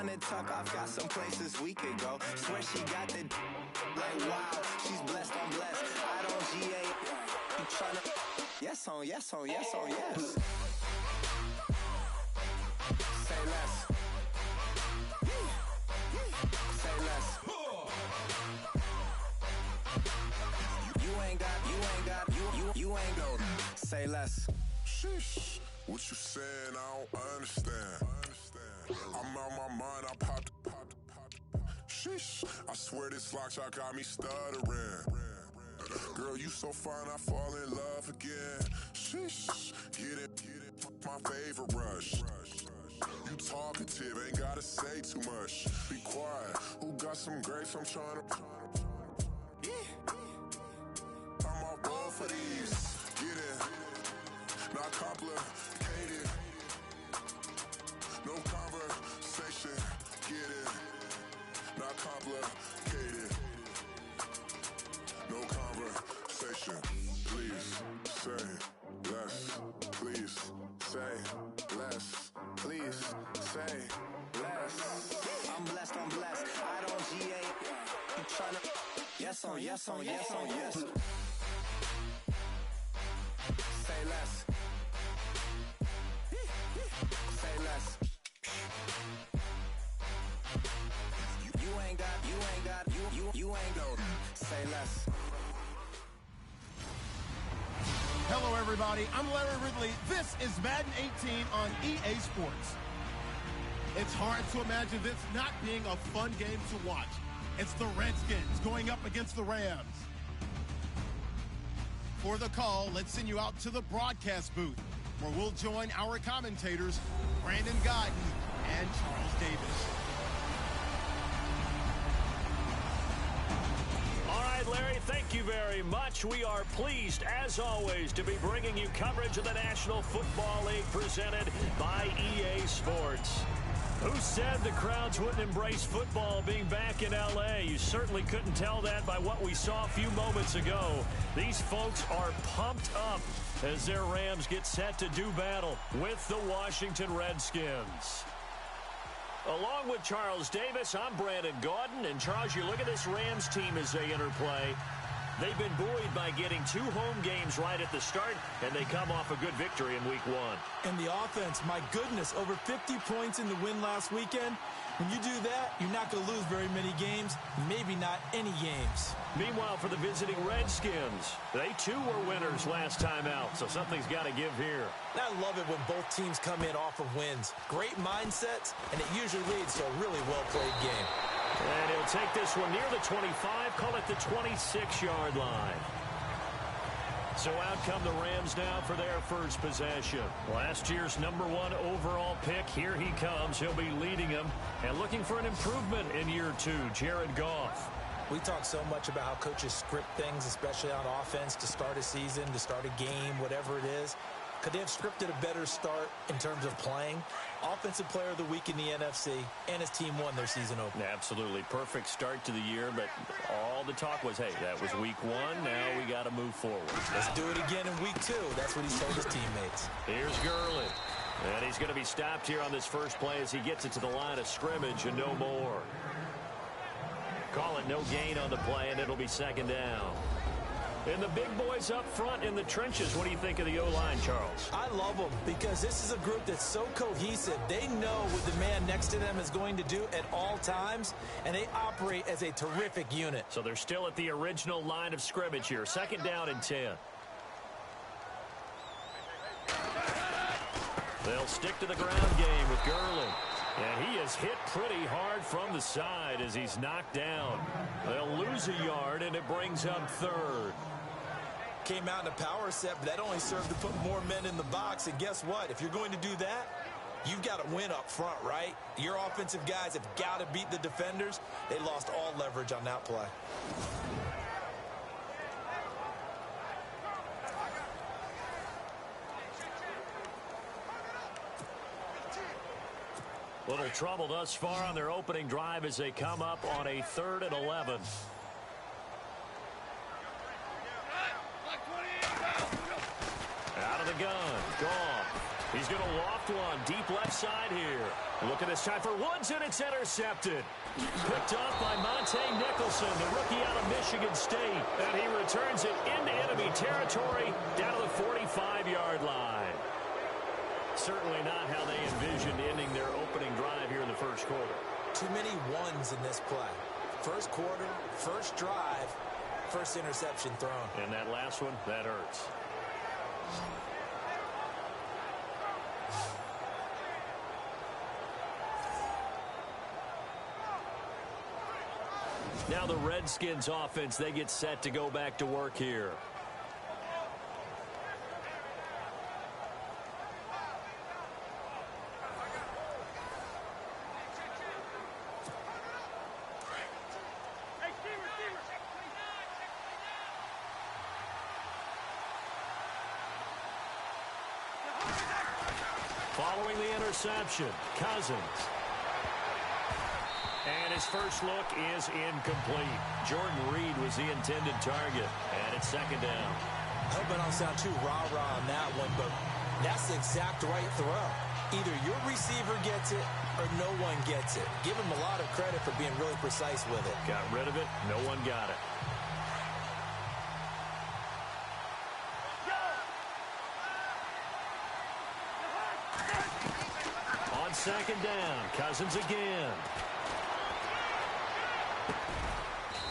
wanna talk, I've got some places we could go. Swear she got the like wow, she's blessed, I'm blessed. I don't GA, you tryna yes on, yes on, yes on, yes. Say less. Say less. You ain't go. Say less. Sheesh. What you saying? I don't understand. I'm out my mind. I popped. Sheesh. I swear this lock shot got me stuttering. Girl, you so fine, I fall in love again. Sheesh. Get it. My favorite rush. You talkative, ain't gotta say too much. Be quiet. Who got some grapes? I'm trying to. I'm all roll for these. Get it. Not complicated. No conversation. Get it. Not complicated. No conversation. Please say less. Please say less. Please say less. I'm blessed, I don't GA. You tryna yes on, yes on, yes on, yes. Say less. Say less. You ain't got, you ain't go. Say less. Hello, everybody. I'm Larry Ridley. This is Madden 18 on EA Sports. It's hard to imagine this not being a fun game to watch. It's the Redskins going up against the Rams. For the call, let's send you out to the broadcast booth, where we'll join our commentators, Brandon Godden and Charles Davis. All right, Larry, thank you very much. We are pleased, as always, to be bringing you coverage of the National Football League presented by EA Sports. Who said the crowds wouldn't embrace football being back in L.A.? You certainly couldn't tell that by what we saw a few moments ago. These folks are pumped up as their Rams get set to do battle with the Washington Redskins. Along with Charles Davis, I'm Brandon Gaudin. And, Charles, you look at this Rams team as they interplay. They've been buoyed by getting 2 home games right at the start, and they come off a good victory in Week 1. And the offense, my goodness, over 50 points in the win last weekend. When you do that, you're not going to lose very many games, maybe not any games. Meanwhile, for the visiting Redskins, they too were winners last time out, so something's got to give here. I love it when both teams come in off of wins. Great mindsets, and it usually leads to a really well-played game. And he'll take this one near the 25, call it the 26-yard line. So out come the Rams now for their first possession. Last year's #1 overall pick, here he comes. He'll be leading them and looking for an improvement in year 2, Jared Goff. We talk so much about how coaches script things, especially on offense, to start a season, to start a game, whatever it is. Could they have scripted a better start in terms of playing? Offensive Player of the Week in the NFC, and his team won their season opener. Absolutely. Perfect start to the year, but all the talk was, hey, that was Week 1. Now we got to move forward. Let's do it again in Week 2. That's what he's told his teammates. Here's Gurley. And he's going to be stopped here on this first play as he gets it to the line of scrimmage and no more. Call it no gain on the play, and it'll be second down. And the big boys up front in the trenches. What do you think of the O-line, Charles? I love them because this is a group that's so cohesive. They know what the man next to them is going to do at all times, and they operate as a terrific unit. So they're still at the original line of scrimmage here. Second down and 10. They'll stick to the ground game with Gurley. And he is hit pretty hard from the side as he's knocked down. They'll lose a yard, and it brings up third. Came out in a power set, but that only served to put more men in the box. And guess what? If you're going to do that, you've got to win up front, right? Your offensive guys have got to beat the defenders. They lost all leverage on that play. Little trouble thus far on their opening drive as they come up on a 3rd and 11. Out of the gun, Goff. He's going to loft one deep left side here. Look at this time for Woods, and it's intercepted. Picked off by Monte Nicholson, the rookie out of Michigan State. And he returns it into enemy territory down to the 45-yard line. Certainly not how they envisioned ending their opening drive here in the first quarter. Too many ones in this play. First quarter, first drive, first interception thrown. And that last one, that hurts. Now the Redskins offense, they get set to go back to work here. Following the interception, Cousins. And his first look is incomplete. Jordan Reed was the intended target. And it's second down. I hope I don't sound too rah-rah on that one, but that's the exact right throw. Either your receiver gets it or no one gets it. Give him a lot of credit for being really precise with it. Got rid of it. No one got it. On second down, Cousins again.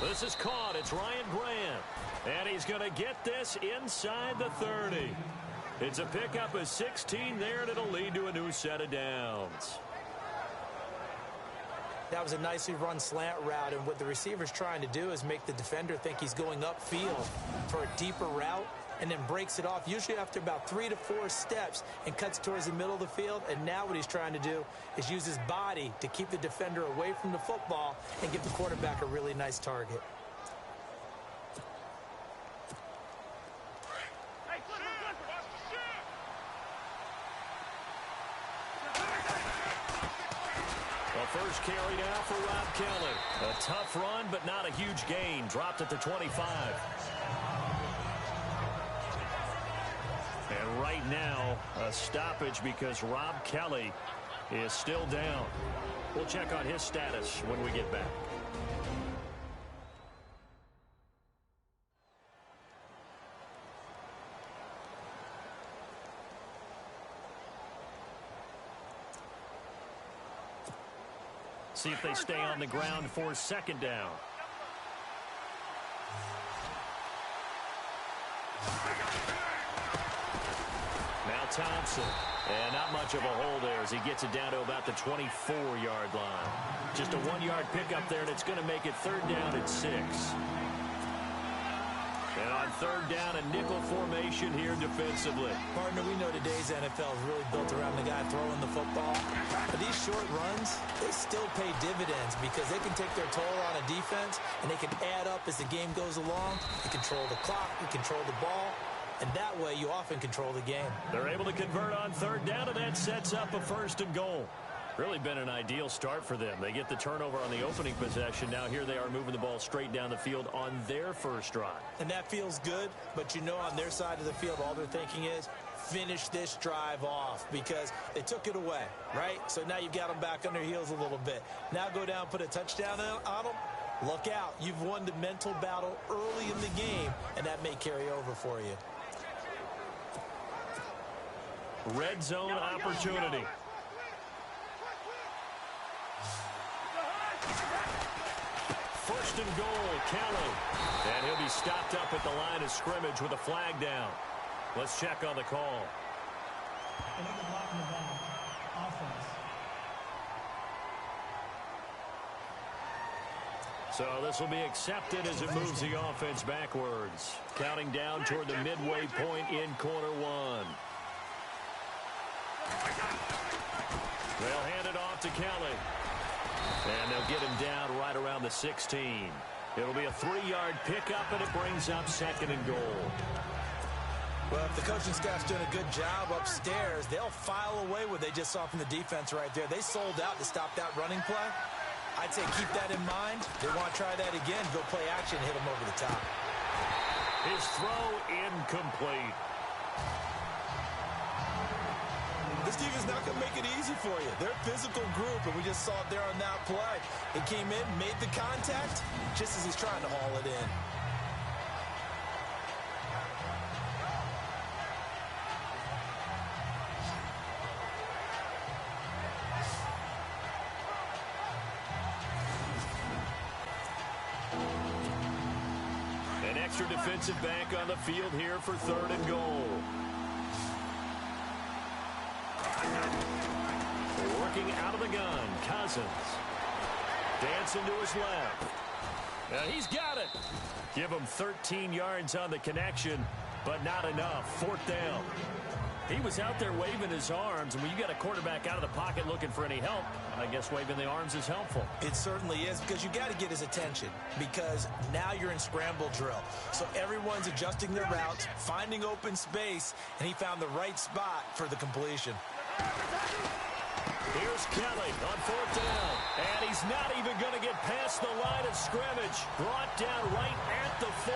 This is caught. It's Ryan Grant. And he's going to get this inside the 30. It's a pickup of 16 there, and it'll lead to a new set of downs. That was a nicely run slant route, and what the receiver's trying to do is make the defender think he's going upfield for a deeper route, and then breaks it off, usually after about 3 to 4 steps, and cuts towards the middle of the field. And now what he's trying to do is use his body to keep the defender away from the football and give the quarterback a really nice target. The first carry now for Rob Kelly. A tough run, but not a huge gain. Dropped at the 25. And right now, a stoppage because Rob Kelly is still down. We'll check on his status when we get back. See if they stay on the ground for second down. Now Thompson. And not much of a hole there as he gets it down to about the 24-yard line. Just a 1-yard pickup there, and it's going to make it third down at 6. And on third down, a nickel formation here defensively. Partner, we know today's NFL is really built around the guy throwing the football. But these short runs, they still pay dividends because they can take their toll on a defense, and they can add up as the game goes along. You control the clock, you control the ball, and that way you often control the game. They're able to convert on third down, and that sets up a first and goal. Really been an ideal start for them. They get the turnover on the opening possession. Now here they are moving the ball straight down the field on their first drive. And that feels good, but you know on their side of the field, all they're thinking is finish this drive off because they took it away, right? So now you've got them back on their heels a little bit. Now go down, put a touchdown on them. Look out. You've won the mental battle early in the game, and that may carry over for you. Red zone opportunity. First and goal, Kelly. And he'll be stopped up at the line of scrimmage with a flag down. Let's check on the call. So this will be accepted as it moves the offense backwards. Counting down toward the midway point in quarter one. They'll hand it off to Kelly. And they'll get him down right around the 16. It'll be a 3-yard pickup, and it brings up second and goal. Well, if the coaching staff's doing a good job upstairs, they'll file away what they just saw from the defense right there. They sold out to stop that running play. I'd say keep that in mind. They want to try that again, go play action, hit them over the top. His throw incomplete. This defense is not going to make it easy for you. They're a physical group, and we just saw it there on that play. He came in, made the contact, just as he's trying to haul it in. An extra defensive back on the field here for 3rd and goal. Working out of the gun, Cousins. Dancing to his left. Now he's got it. Give him 13 yards on the connection, but not enough. 4th down. He was out there waving his arms, and when you got a quarterback out of the pocket looking for any help, I guess waving the arms is helpful. It certainly is, because you got to get his attention, because now you're in scramble drill. So everyone's adjusting their routes, finding open space, and he found the right spot for the completion. Here's Kelly on 4th down, and he's not even going to get past the line of scrimmage. Brought down right at the 4.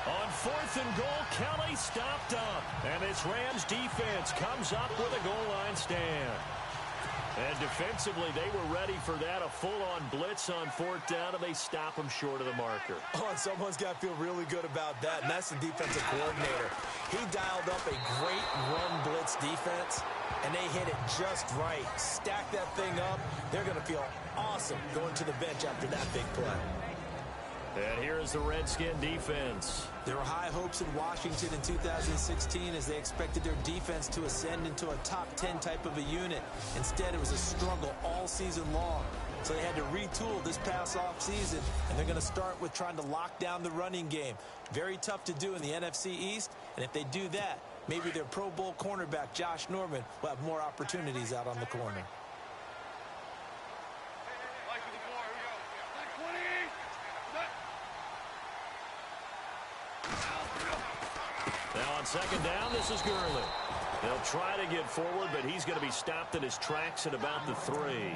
On 4th and goal, Kelly stopped up. And this Rams defense comes up with a goal line stand. And defensively, they were ready for that. A full-on blitz on 4th down, and they stop him short of the marker. Oh, and someone's got to feel really good about that, and that's the defensive coordinator. He dialed up a great run blitz defense, and they hit it just right. Stack that thing up. They're going to feel awesome going to the bench after that big play. And here is the Redskin defense. There were high hopes in Washington in 2016 as they expected their defense to ascend into a top 10 type of a unit. Instead, it was a struggle all season long. So they had to retool this past off season, and they're going to start with trying to lock down the running game. Very tough to do in the NFC East, and if they do that, maybe their Pro Bowl cornerback, Josh Norman, will have more opportunities out on the corner. Now on 2nd down, this is Gurley. They'll try to get forward, but he's going to be stopped in his tracks at about the 3.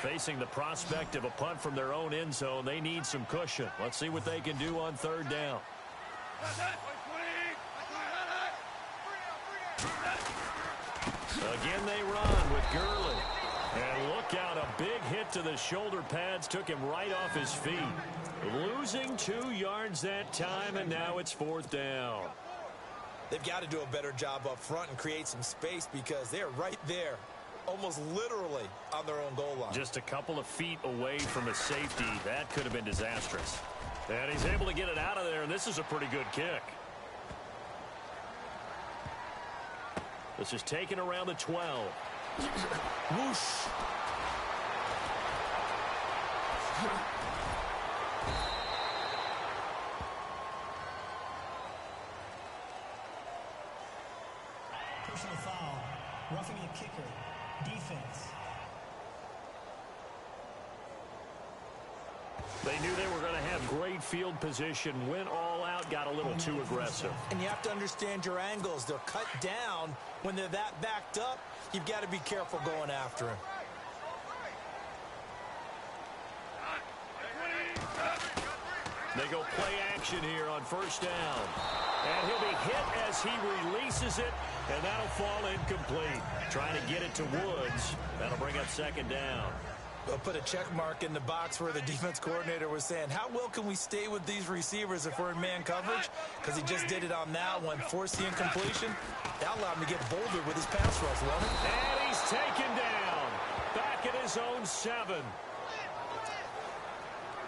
Facing the prospect of a punt from their own end zone, they need some cushion. Let's see what they can do on 3rd down. Again, they run with Gurley. And look out, a big hit to the shoulder pads took him right off his feet. Losing 2 yards that time, and now it's 4th down. They've got to do a better job up front and create some space because they're right there, almost literally on their own goal line. Just a couple of feet away from a safety. That could have been disastrous. And he's able to get it out of there, and this is a pretty good kick. This is taken around the 12. Whoosh. Personal foul, roughing the kicker, defense. They knew they were going to have great field position, went all out, got a little too aggressive. And you have to understand your angles. They're cut down. When they're that backed up, you've got to be careful going after him. They go play action here on 1st down. And he'll be hit as he releases it, and that'll fall incomplete. Trying to get it to Woods. That'll bring up 2nd down. They'll put a check mark in the box where the defense coordinator was saying, how well can we stay with these receivers if we're in man coverage? Because he just did it on that one, forced the incompletion. That allowed him to get bolder with his pass rush, won't it? And he's taken down. Back at his own 7.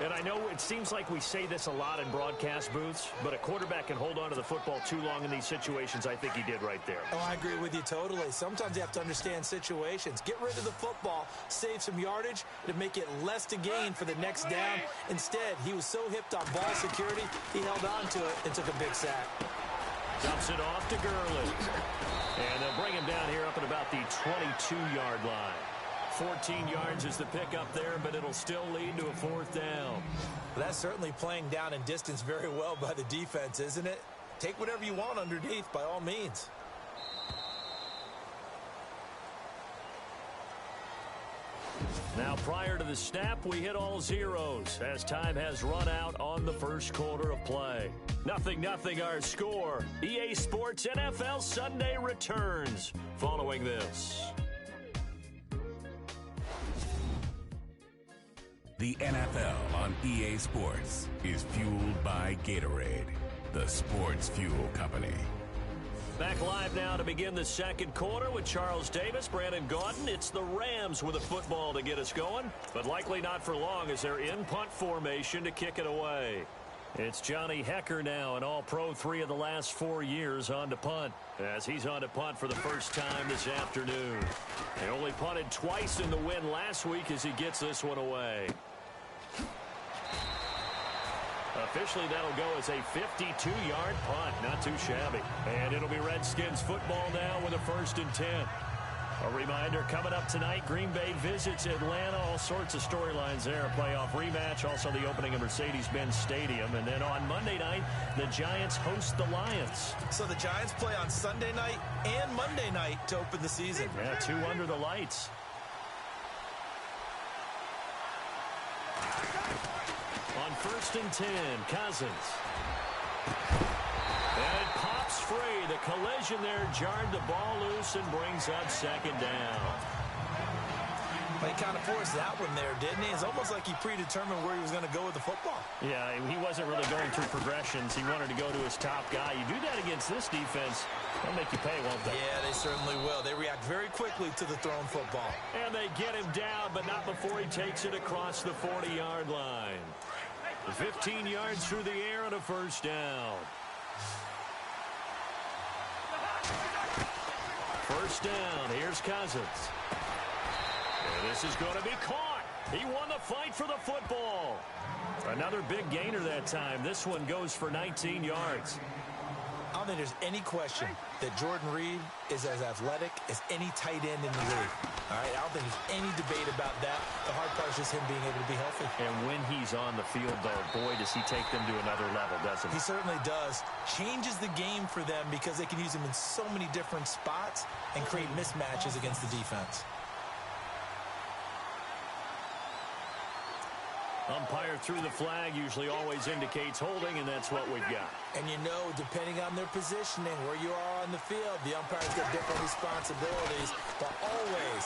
And I know it seems like we say this a lot in broadcast booths, but a quarterback can hold on to the football too long in these situations. I think he did right there. Oh, I agree with you totally. Sometimes you have to understand situations. Get rid of the football, save some yardage to make it less to gain for the next down. Instead, he was so hipped on ball security, he held on to it and took a big sack. Dumps it off to Gurley. And they'll bring him down here up at about the 22-yard line. 14 yards is the pickup there, but it'll still lead to a 4th down. Well, that's certainly playing down in distance very well by the defense, isn't it? Take whatever you want underneath, by all means. Now, prior to the snap, we hit all zeros as time has run out on the first quarter of play. 0-0 our score. EA Sports NFL Sunday returns following this. The NFL on EA Sports is fueled by Gatorade, the sports fuel company. Back live now to begin the second quarter with Charles Davis, Brandon Gaudin. It's the Rams with a football to get us going, but likely not for long as they're in punt formation to kick it away. It's Johnny Hecker now, an All-Pro 3 of the last 4 years on to punt, as he's on to punt for the first time this afternoon. He only punted twice in the win last week as he gets this one away. Officially, that'll go as a 52-yard punt. Not too shabby. And it'll be Redskins football now with a 1st and 10. A reminder, coming up tonight, Green Bay visits Atlanta. All sorts of storylines there. A playoff rematch, also the opening of Mercedes-Benz Stadium. And then on Monday night, the Giants host the Lions. So the Giants play on Sunday night and Monday night to open the season. Yeah, 2 under the lights. On 1st and 10, Cousins. And it pops free. The collision there jarred the ball loose and brings up 2nd down. He kind of forced that one there, didn't he? It's almost like he predetermined where he was going to go with the football. Yeah, he wasn't really going through progressions. He wanted to go to his top guy. You do that against this defense, they'll make you pay, won't they? Yeah, they certainly will. They react very quickly to the thrown football. And they get him down, but not before he takes it across the 40-yard line. 15 yards through the air and a 1st down. 1st down. Here's Cousins. And this is going to be caught. He won the fight for the football. Another big gainer that time. This one goes for 19 yards. I don't think there's any question that Jordan Reed is as athletic as any tight end in the league. All right, I don't think there's any debate about that. The hard part is just him being able to be healthy. And when he's on the field, though, boy, does he take them to another level, doesn't he? He certainly does. Changes the game for them because they can use him in so many different spots and create mismatches against the defense. Umpire through the flag usually always indicates holding, and that's what we've got. And you know, depending on their positioning, where you are on the field, the umpire's got different responsibilities, but always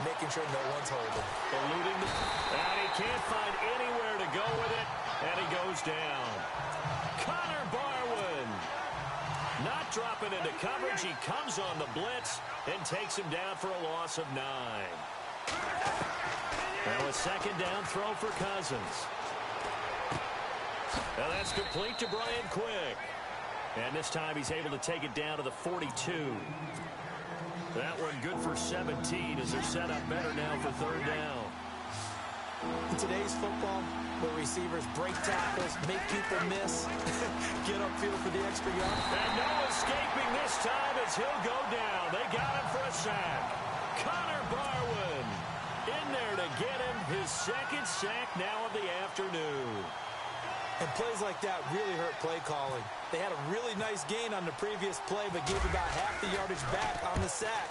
making sure no one's holding. Eluding and he can't find anywhere to go with it, and he goes down. Connor Barwin not dropping into coverage. He comes on the blitz and takes him down for a loss of 9. Now a 2nd down throw for Cousins. Now that's complete to Brian Quick. And this time he's able to take it down to the 42. That one good for 17 as they're set up better now for 3rd down. In today's football, where receivers break tackles, make people miss, get upfield for the extra yard. And no escaping this time as he'll go down. They got him for a sack. Connor Barwin in there to get him his 2nd sack now of the afternoon. And plays like that really hurt play calling. They had a really nice gain on the previous play, but gave about half the yardage back on the sack.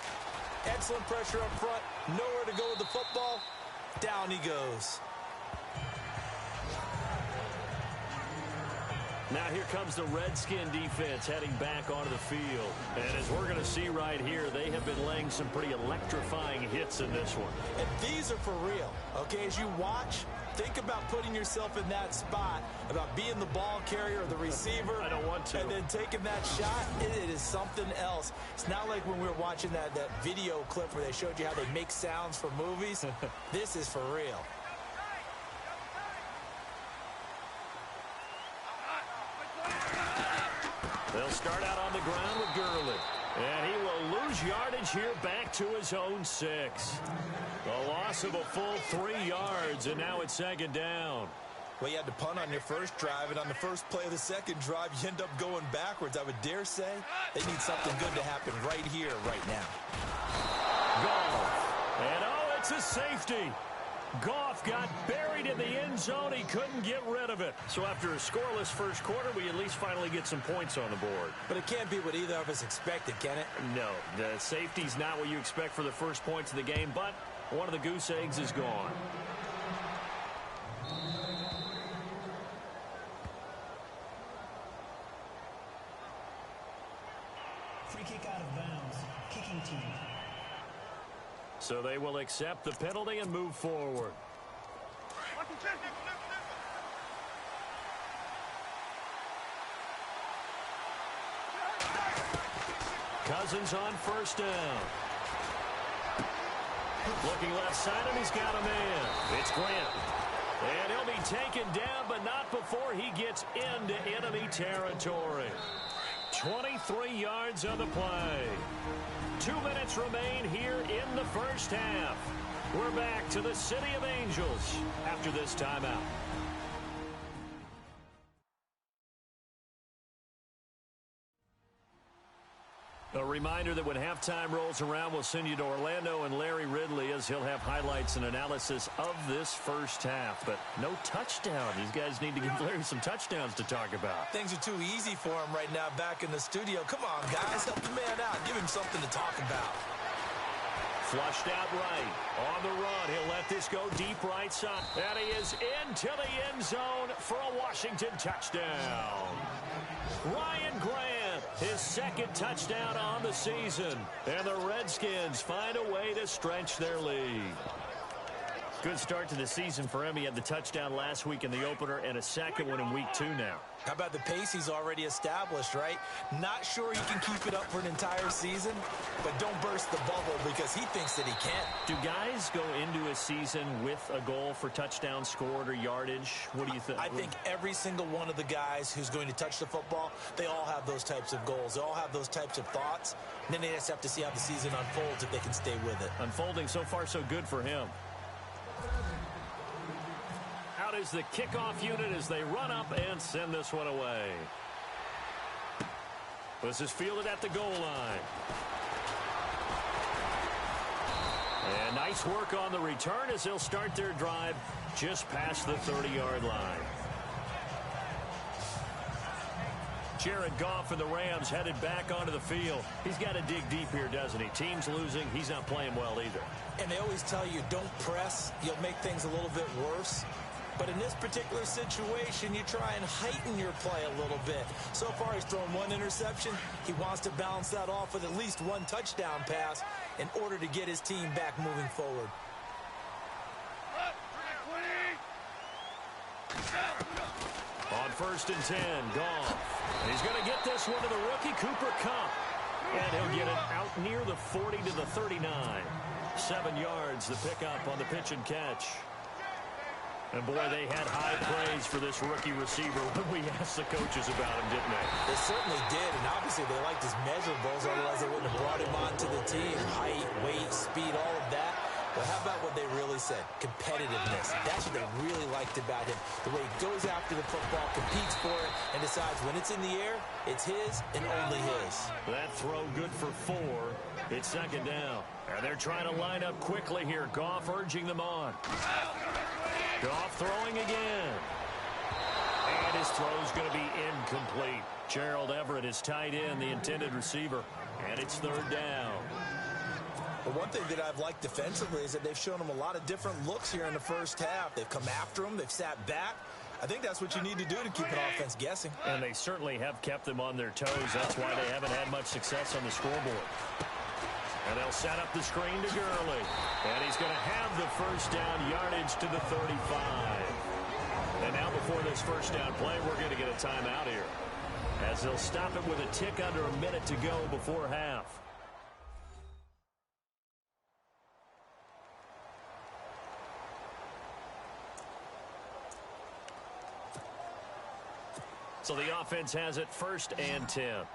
Excellent pressure up front, nowhere to go with the football. Down he goes. Now here comes the Redskin defense heading back onto the field. And as we're going to see right here, they have been laying some pretty electrifying hits in this one. And these are for real. Okay, as you watch, think about putting yourself in that spot, about being the ball carrier or the receiver. I don't want to. And then taking that shot, it is something else. It's not like when we were watching that video clip where they showed you how they make sounds for movies. This is for real. They'll start out on the ground with Gurley. And he will lose yardage here back to his own 6. A loss of a full 3 yards, and now it's 2nd down. Well, you had to punt on your first drive, and on the first play of the second drive, you end up going backwards. I would dare say they need something good to happen right here, right now. Goff. And it's a safety. Goff got buried in the end zone. He couldn't get rid of it. So after a scoreless first quarter, we at least finally get some points on the board. But it can't be what either of us expected, can it? No, the safety's not what you expect for the first points of the game, but One of the goose eggs is gone. Free kick out of bounds. Kicking team. So they will accept the penalty and move forward. Cousins on first down. Looking left side, and he's got a man. It's Grant. And he'll be taken down, but not before he gets into enemy territory. 23 yards on the play. 2 minutes remain here in the first half. We're back to the City of Angels after this timeout. A reminder that when halftime rolls around, we'll send you to Orlando and Larry Ridley as he'll have highlights and analysis of this first half. But no touchdown. These guys need to give Larry some touchdowns to talk about. Things are too easy for him right now back in the studio. Come on, guys. Help the man out. Give him something to talk about. Flushed out right. On the run. He'll let this go deep right side. And he is into the end zone for a Washington touchdown. Ryan Grant, his second touchdown on the season. And the Redskins find a way to stretch their lead. Good start to the season for him. He had the touchdown last week in the opener and a second one in week 2 now. How about the pace he's already established, right? Not sure he can keep it up for an entire season, but don't burst the bubble because he thinks that he can. Do guys go into a season with a goal for touchdown scored or yardage? What do you think? I think every single one of the guys who's going to touch the football, they all have those types of goals. They all have those types of thoughts. And then they just have to see how the season unfolds if they can stay with it. Unfolding so far so good for him. Out is the kickoff unit as they run up and send this one away. This is fielded at the goal line. And nice work on the return as they'll start their drive just past the 30-yard line. Jared Goff and the Rams headed back onto the field. He's got to dig deep here, doesn't he? Team's losing. He's not playing well either. And they always tell you, don't press. You'll make things a little bit worse. But in this particular situation, you try and heighten your play a little bit. So far, he's thrown one interception. He wants to balance that off with at least one touchdown pass in order to get his team back moving forward. On 1st and 10, Goff. And he's going to get this one to the rookie, Cooper Kupp. And he'll get it out near the 40 to the 39. 7 yards, the pickup on the pitch and catch. And, boy, they had high praise for this rookie receiver when we asked the coaches about him, didn't they? They certainly did, and obviously they liked his measurables, otherwise they wouldn't have brought him onto the team. Height, weight, speed, all of that. But how about what they really said? Competitiveness. That's what they really liked about him. The way he goes after the football, competes for it, and decides when it's in the air, it's his and only his. That throw good for 4. It's 2nd down. And they're trying to line up quickly here. Goff urging them on. Goff throwing again. And his throw's going to be incomplete. Gerald Everett is tight end, the intended receiver. And it's 3rd down. But one thing that I've liked defensively is that they've shown him a lot of different looks here in the first half. They've come after him. They've sat back. I think that's what you need to do to keep an offense guessing. And they certainly have kept them on their toes. That's why they haven't had much success on the scoreboard. And they'll set up the screen to Gurley. And he's going to have the first down yardage to the 35. And now before this first down play, we're going to get a timeout here, as they'll stop it with a tick under a minute to go before half. So the offense has it 1st and 10.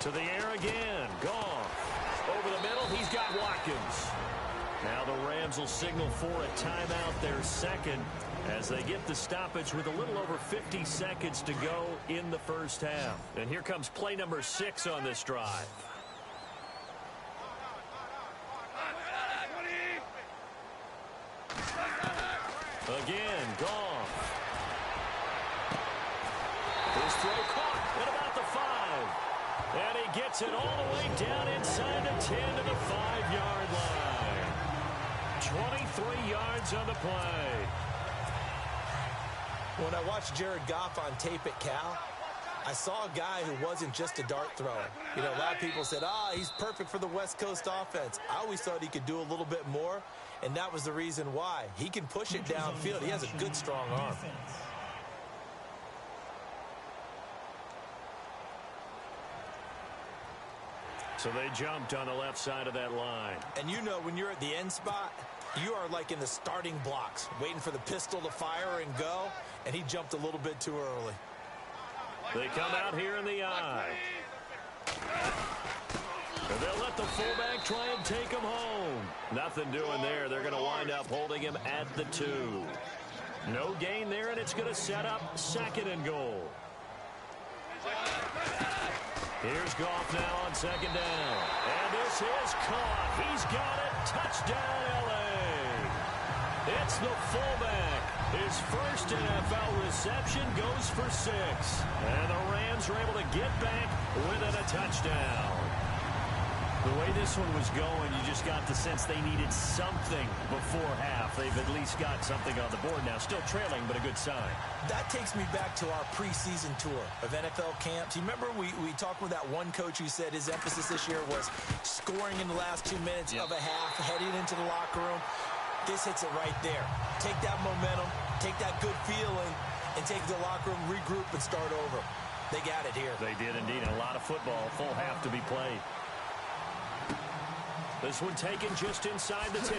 To the air again. Goff. Over the middle, he's got Watkins. Now the Rams will signal for a timeout, their second, as they get the stoppage with a little over 50 seconds to go in the first half. And here comes play number 6 on this drive. Again, Goff. His throw caught, gets it all the way down inside the 10 to the 5-yard line. 23 yards on the play. When I watched Jared Goff on tape at Cal, I saw a guy who wasn't just a dart thrower. You know, a lot of people said, he's perfect for the West Coast offense. I always thought he could do a little bit more, and that was the reason why. He can push it downfield. He has a good, strong arm. So they jumped on the left side of that line. And you know, when you're at the end spot, you are like in the starting blocks, waiting for the pistol to fire and go, and he jumped a little bit too early. They come out here in the eye. And they'll let the fullback try and take him home. Nothing doing there. They're going to wind up holding him at the 2. No gain there, and it's going to set up 2nd and goal. Here's Goff now on 2nd down. And this is caught. He's got it. Touchdown, L.A. It's the fullback. His first NFL reception goes for 6. And the Rams are able to get back within a touchdown. The way this one was going, you just got the sense they needed something before half. They've at least got something on the board now. Still trailing, but a good sign. That takes me back to our preseason tour of NFL camps. You remember we talked with that one coach who said his emphasis this year was scoring in the last 2 minutes of a half, heading into the locker room. This hits it right there. Take that momentum, take that good feeling, and take the locker room, regroup, and start over. They got it here. They did indeed. A lot of football, full half to be played. This one taken just inside the 10.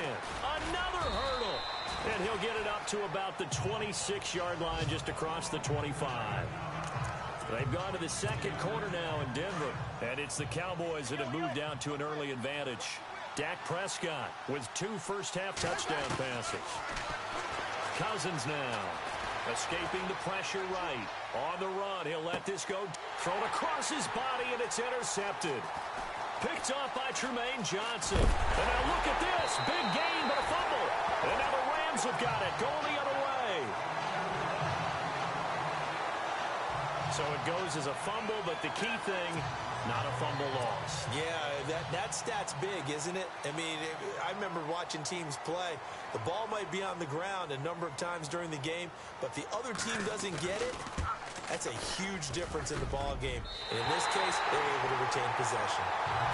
Another hurdle. And he'll get it up to about the 26-yard line, just across the 25. They've gone to the 2nd quarter now in Denver. And it's the Cowboys that have moved down to an early advantage. Dak Prescott with 2 first-half touchdown passes. Cousins now escaping the pressure right. On the run, he'll let this go. Thrown across his body, and it's intercepted. Picked off by Tremaine Johnson. And now look at this. Big gain, but a fumble. And now the Rams have got it. Going the other way. So it goes as a fumble, but the key thing, not a fumble loss. Yeah, that stat's big, isn't it? I mean, I remember watching teams play. The ball might be on the ground a number of times during the game, but the other team doesn't get it. That's a huge difference in the ball game. And in this case, they were able to retain possession.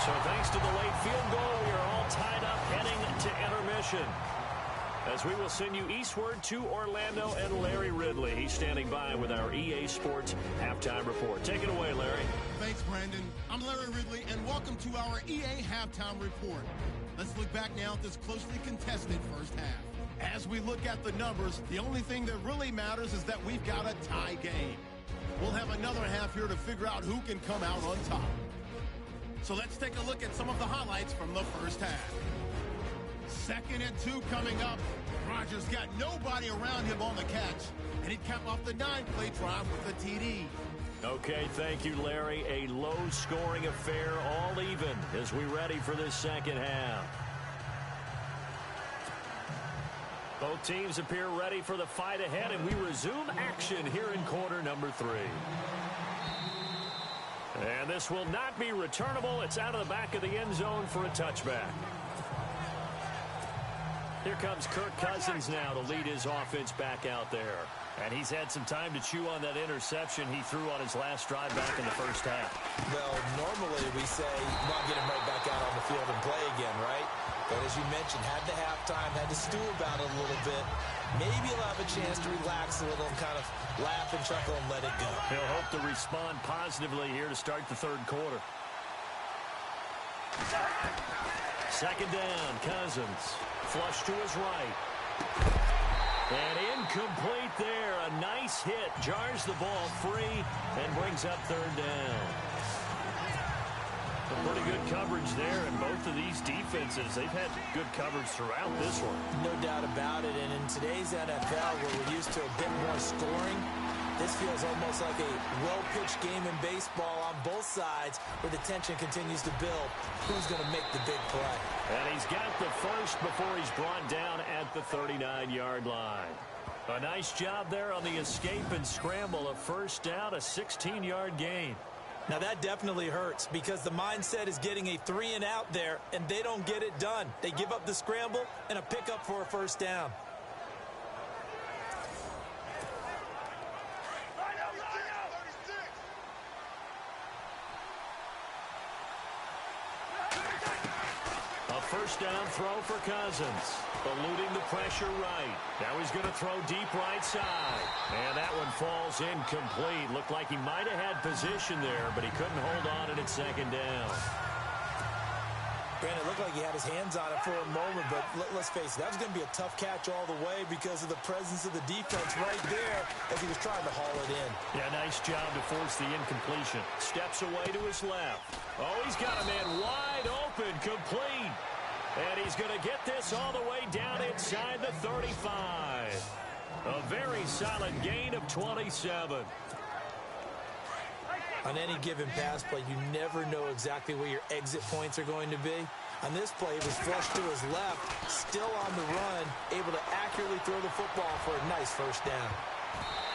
So thanks to the late field goal, we are all tied up heading to intermission. As we will send you eastward to Orlando and Larry Ridley. He's standing by with our EA Sports Halftime Report. Take it away, Larry. Thanks, Brandon. I'm Larry Ridley, and welcome to our EA Halftime Report. Let's look back now at this closely contested first half. As we look at the numbers, the only thing that really matters is that we've got a tie game. We'll have another half here to figure out who can come out on top. So let's take a look at some of the highlights from the first half. 2nd and 2 coming up. Rodgers got nobody around him on the catch, and he capped off the 9-play drive with a TD. Okay, thank you, Larry. A low-scoring affair, all even, as we ready for this second half. Both teams appear ready for the fight ahead, and we resume action here in quarter number 3. And this will not be returnable. It's out of the back of the end zone for a touchback. Here comes Kirk Cousins now to lead his offense back out there. And he's had some time to chew on that interception he threw on his last drive back in the first half. Well, normally we say, well, get him right back out on the field and play again, right? But as you mentioned, had the halftime, had to stew about it a little bit. Maybe he'll have a chance to relax a little and kind of laugh and chuckle and let it go. He'll hope to respond positively here to start the third quarter. 2nd down, Cousins. Flush to his right. And incomplete there. A nice hit. Jars the ball free and brings up 3rd down. Some pretty good coverage there, and both of these defenses, they've had good coverage throughout this one. No doubt about it, and in today's NFL, where we're used to a bit more scoring, this feels almost like a well-pitched game in baseball on both sides, where the tension continues to build. Who's going to make the big play? And he's got the first before he's brought down at the 39-yard line. A nice job there on the escape and scramble. A first down, a 16-yard gain. Now, that definitely hurts because the mindset is getting a 3-and-out there, and they don't get it done. They give up the scramble and a pickup for a first down. A first down throw for Cousins. Eluding the pressure right. Now he's going to throw deep right side. And that one falls incomplete. Looked like he might have had position there, but he couldn't hold on at second down. Brandon, it looked like he had his hands on it for a moment, but let's face it, that was going to be a tough catch all the way because of the presence of the defense right there as he was trying to haul it in. Yeah, nice job to force the incompletion. Steps away to his left. Oh, he's got a man wide open, complete. And he's going to get this all the way down inside the 35. A very solid gain of 27. On any given pass play, you never know exactly where your exit points are going to be. On this play, it was flushed to his left, still on the run, able to accurately throw the football for a nice first down.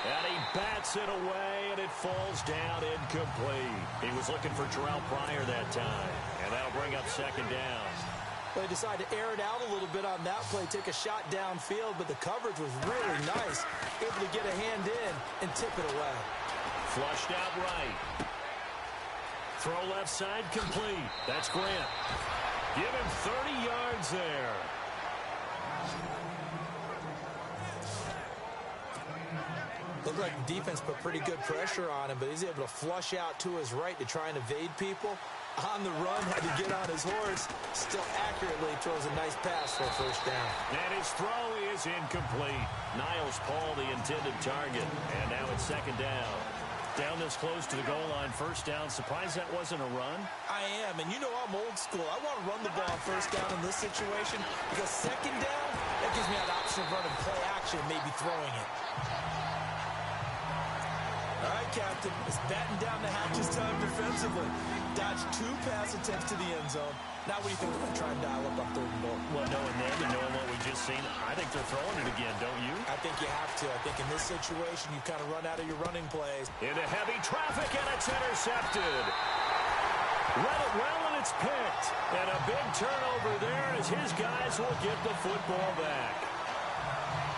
And he bats it away, and it falls down incomplete. He was looking for Terrell Pryor that time, and that'll bring up second down. Well, they decided to air it out a little bit on that play, take a shot downfield, but the coverage was really nice, able to get a hand in and tip it away. Flushed out right. Throw left side complete. That's Grant. Give him 30 yards there. Looked like the defense put pretty good pressure on him, but he's able to flush out to his right to try and evade people. On the run, had to get on his horse. Still accurately throws a nice pass for a first down. And his throw is incomplete. Niles Paul, the intended target. And now it's second down. Down this close to the goal line, first down. Surprised that wasn't a run? I am, and you know I'm old school. I want to run the ball first down in this situation because second down, that gives me that option of running play action and maybe throwing it. All right, Captain, it's batting down the hatches time defensively. Dodged 2 pass attempts to the end zone. Now what do you think we're going to try and dial up on third and goal? Well, knowing them and knowing what we just seen, I think they're throwing it again, don't you? I think you have to. I think in this situation, you kind of run out of your running plays. Into heavy traffic, and it's intercepted. Read it well, and it's picked. And a big turnover there as his guys will get the football back.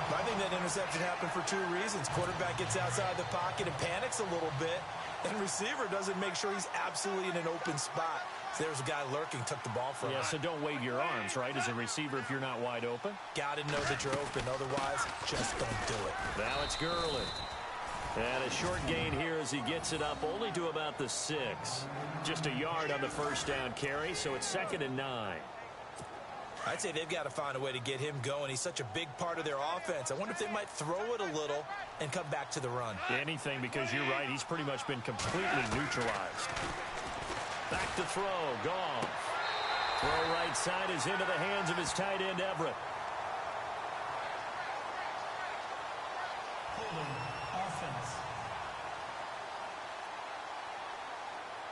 I think that interception happened for 2 reasons. Quarterback gets outside the pocket and panics a little bit, and receiver doesn't make sure he's absolutely in an open spot. So there's a guy lurking, took the ball from him. Yeah, so don't wave your arms, right, as a receiver if you're not wide open. Got to know that you're open. Otherwise, just don't do it. Now it's Gurley. And a short gain here as he gets it up only to about the 6. Just a yard on the first down carry, so it's 2nd and 9. I'd say they've got to find a way to get him going. He's such a big part of their offense. I wonder if they might throw it a little and come back to the run. Anything, because you're right. He's pretty much been completely neutralized. Back to throw. Goff. Throw right side is into the hands of his tight end, Everett. Holding offense.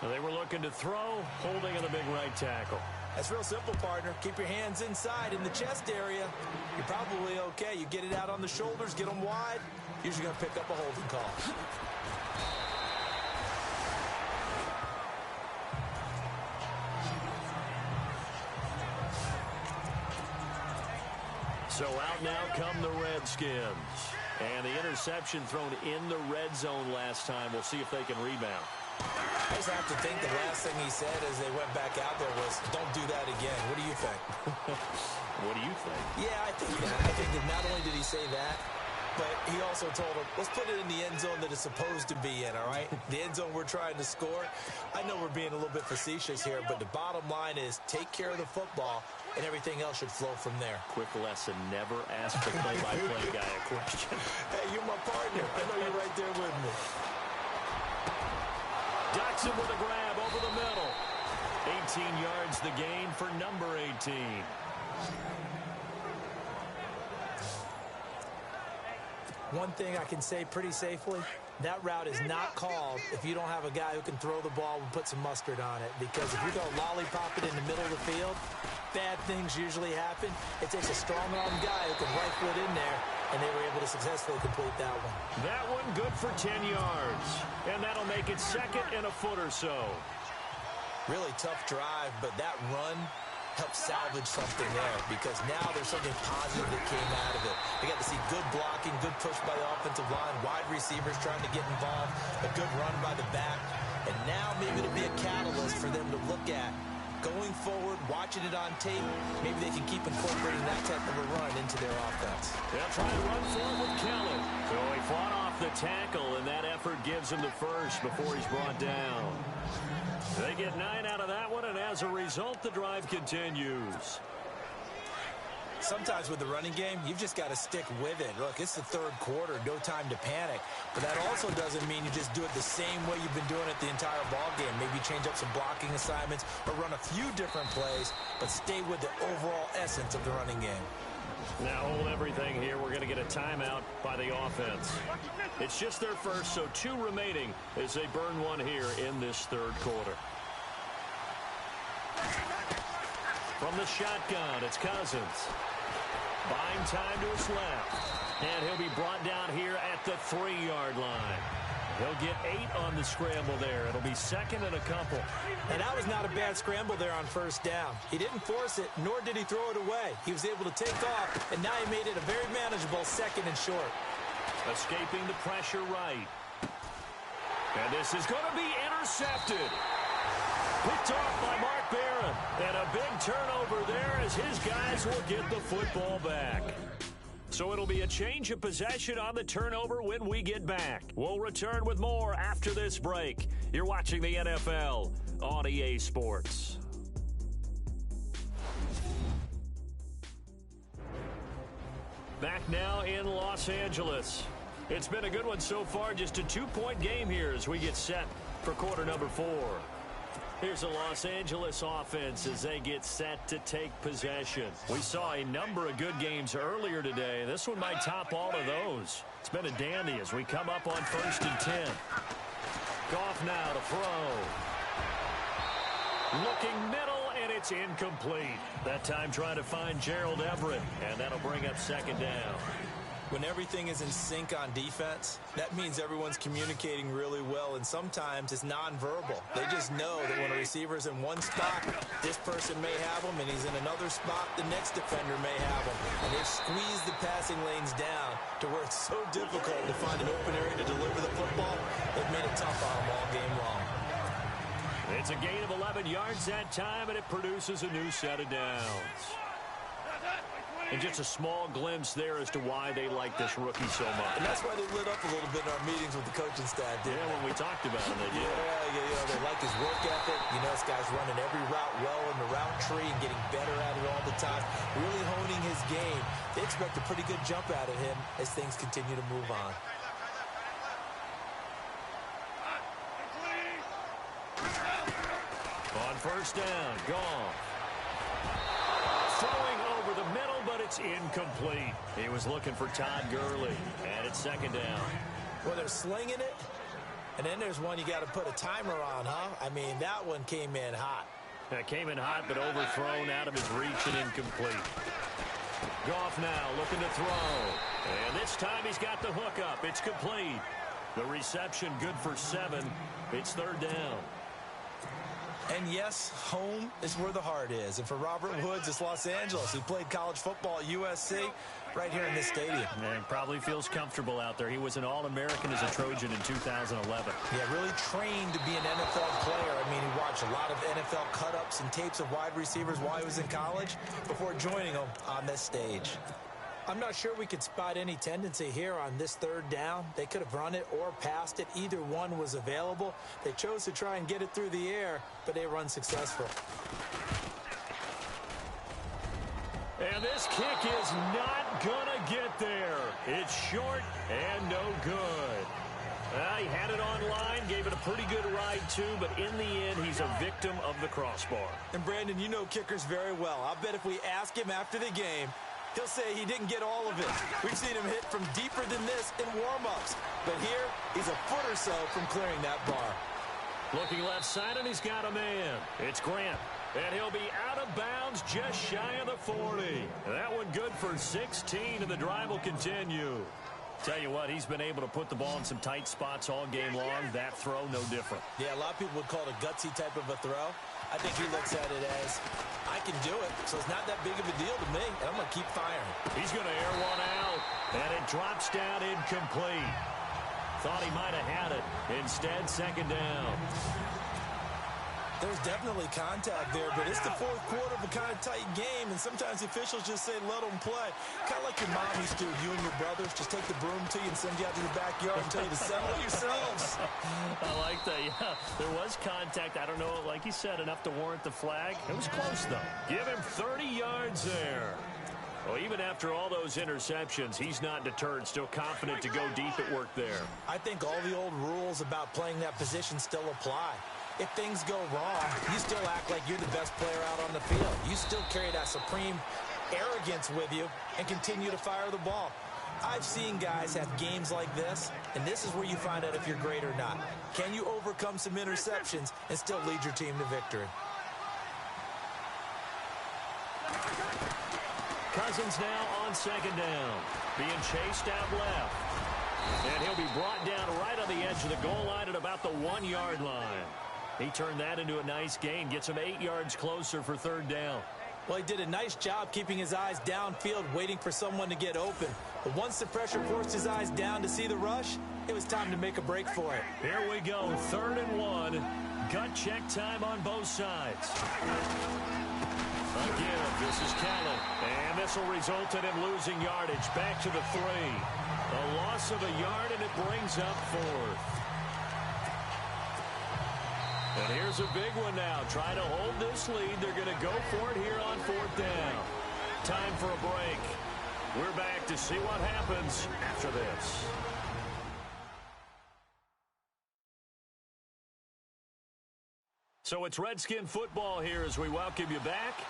Well, they were looking to throw, holding on the big right tackle. That's real simple, partner. Keep your hands inside in the chest area. You're probably okay. You get it out on the shoulders, get them wide. Usually going to pick up a holding call. So out now come the Redskins. And the interception thrown in the red zone last time. We'll see if they can rebound. I just have to think the last thing he said as they went back out there was, don't do that again. What do you think? What do you think? Yeah, I think that. I think that not only did he say that, but he also told him, let's put it in the end zone that it's supposed to be in, all right? The end zone we're trying to score. I know we're being a little bit facetious here, but the bottom line is take care of the football, and everything else should flow from there. Quick lesson, never ask the play-by-play guy a question. Hey, you're my partner. I know you're right there with me. Jackson with a grab over the middle. 18 yards the gain for number 18. One thing I can say pretty safely, That route is not called if you don't have a guy who can throw the ball and put some mustard on it. Because if you go lollipop it in the middle of the field, bad things usually happen. It takes a strong-arm guy who can rifle it in there, and they were able to successfully complete that one. That one good for 10 yards. And that'll make it second and a foot or so. Really tough drive, but that run helped salvage something there because now there's something positive that came out of it. They got to see good blocking, good push by the offensive line, wide receivers trying to get involved, a good run by the back, and now maybe it'll be a catalyst for them to look at. Going forward, watching it on tape, maybe they can keep incorporating that type of a run into their offense. They'll try to run forward with Kelly. So he fought off the tackle, and that effort gives him the first before he's brought down. They get 9 out of that one, and as a result, the drive continues. Sometimes with the running game, you've just got to stick with it. Look, it's the third quarter, no time to panic. But that also doesn't mean you just do it the same way you've been doing it the entire ball game. Maybe change up some blocking assignments or run a few different plays, but stay with the overall essence of the running game. Now hold everything here. We're going to get a timeout by the offense. It's just their first, so 2 remaining as they burn one here in this third quarter. From the shotgun, it's Cousins. Buying time to his left. And he'll be brought down here at the 3-yard line. He'll get 8 on the scramble there. It'll be second and a couple. And that was not a bad scramble there on first down. He didn't force it, nor did he throw it away. He was able to take off, and now he made it a very manageable second and short. Escaping the pressure right. And this is going to be intercepted. Picked off by Mark Barron. And a big turnover there as his guys will get the football back. So it'll be a change of possession on the turnover when we get back. We'll return with more after this break. You're watching the NFL on EA Sports. Back now in Los Angeles. It's been a good one so far. Just a 2-point game here as we get set for quarter number 4. Here's a Los Angeles offense as they get set to take possession. We saw a number of good games earlier today. This one might top all of those. It's been a dandy as we come up on 1st and 10. Goff now to throw. Looking middle, and it's incomplete. That time trying to find Gerald Everett, and that'll bring up second down. When everything is in sync on defense, that means everyone's communicating really well, and sometimes it's nonverbal. They just know that when a receiver's in one spot, this person may have him, and he's in another spot, the next defender may have him. And they've squeezed the passing lanes down to where it's so difficult to find an open area to deliver the football. They've made it tough on them all game long. It's a gain of 11 yards that time, and it produces a new set of downs. And just a small glimpse there as to why they like this rookie so much. And that's why they lit up a little bit in our meetings with the coaching staff. Yeah, when we talked about it, they did. Yeah, they like his work ethic. You know, this guy's running every route well in the route tree and getting better at it all the time. Really honing his game. They expect a pretty good jump out of him as things continue to move on. On first down, Goff. Throwing over the middle, but it's incomplete. He was looking for Todd Gurley, and it's second down. Well, they're slinging it, and then there's one you got to put a timer on, huh? I mean, that one came in hot. It came in hot, but overthrown out of his reach and incomplete. Goff now looking to throw, and this time he's got the hook up. It's complete. The reception good for 7. It's third down. And yes, home is where the heart is. And for Robert Woods, it's Los Angeles. He played college football at USC right here in this stadium. And probably feels comfortable out there. He was an All-American as a Trojan in 2011. Yeah, really trained to be an NFL player. I mean, he watched a lot of NFL cut-ups and tapes of wide receivers while he was in college before joining them on this stage. I'm not sure we could spot any tendency here on this third down. They could have run it or passed it. Either one was available. They chose to try and get it through the air, but they were unsuccessful. And this kick is not going to get there. It's short and no good. He had it online, gave it a pretty good ride too, but in the end, he's a victim of the crossbar. And Brandon, you know kickers very well. I bet if we ask him after the game, He'll say he didn't get all of it. We've seen him hit from deeper than this in warm-ups. But here, he's a foot or so from clearing that bar. Looking left side, and he's got a man. It's Grant. And he'll be out of bounds just shy of the 40. That one good for 16, and the drive will continue. Tell you what, he's been able to put the ball in some tight spots all game long. That throw, no different. Yeah, a lot of people would call it a gutsy type of a throw. I think he looks at it as, I can do it, so it's not that big of a deal to me, and I'm going to keep firing. He's going to air one out, and it drops down incomplete. Thought he might have had it. Instead, second down. There's definitely contact there, but it's the fourth quarter of a kind of tight game, and sometimes the officials just say, let them play. Kind of like your mom used to, you and your brothers, just take the broom to you and send you out to the backyard and tell you to settle it yourselves. I like that, yeah. There was contact. I don't know, like you said, enough to warrant the flag. It was close, though. Give him 30 yards there. Well, even after all those interceptions, he's not deterred, still confident to go deep at work there. I think all the old rules about playing that position still apply. If things go wrong, you still act like you're the best player out on the field. You still carry that supreme arrogance with you and continue to fire the ball. I've seen guys have games like this, and this is where you find out if you're great or not. Can you overcome some interceptions and still lead your team to victory? Cousins now on second down, being chased out left. And he'll be brought down right on the edge of the goal line at about the 1-yard line. He turned that into a nice gain, gets him 8 yards closer for third down. Well, he did a nice job keeping his eyes downfield, waiting for someone to get open. But once the pressure forced his eyes down to see the rush, it was time to make a break for it. Here we go, 3rd and 1. Gut check time on both sides. Again, this is Callan, and this will result in him losing yardage back to the 3. A loss of a yard, and it brings up 4th. And here's a big one now. Try to hold this lead. They're going to go for it here on 4th down. Time for a break. We're back to see what happens after this. So it's Redskin football here as we welcome you back.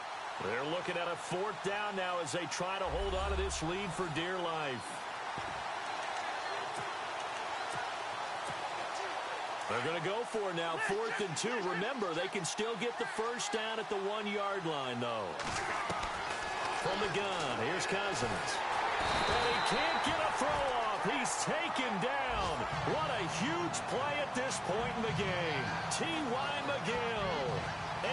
They're looking at a 4th down now as they try to hold on to this lead for dear life. They're going to go for it now, 4th and 2. Remember, they can still get the first down at the 1-yard line, though. From the gun, here's Cousins. And he can't get a throw off. He's taken down. What a huge play at this point in the game. T.Y. McGill